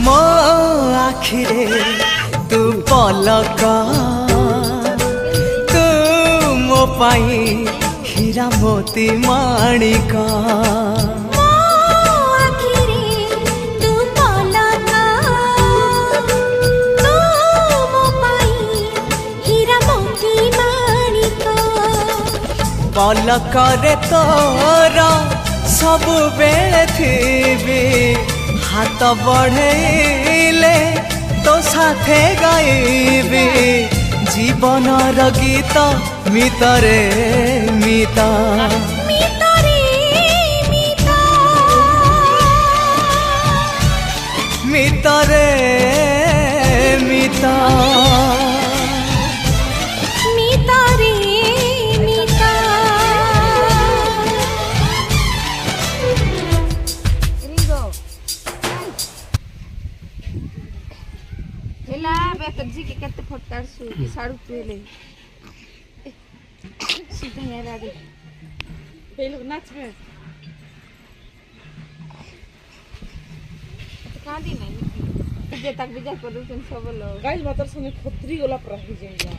मो आखिरे तू पलक तू मो पाई हीरा मोती माणिक पलकरे तोर सबु बेले थी हाथ बढ़ेले तो साथे गाइबी जीवन गीत मितरे मिता मितरे मिता जी के कते फटकार सु की सारू पेले सीधा यार आगे ये लोग नाच में कहां दी नहीं जे तक बिजा कर सब लोग गाइस मतलब संगे खत्री गोला पर ही जाएगा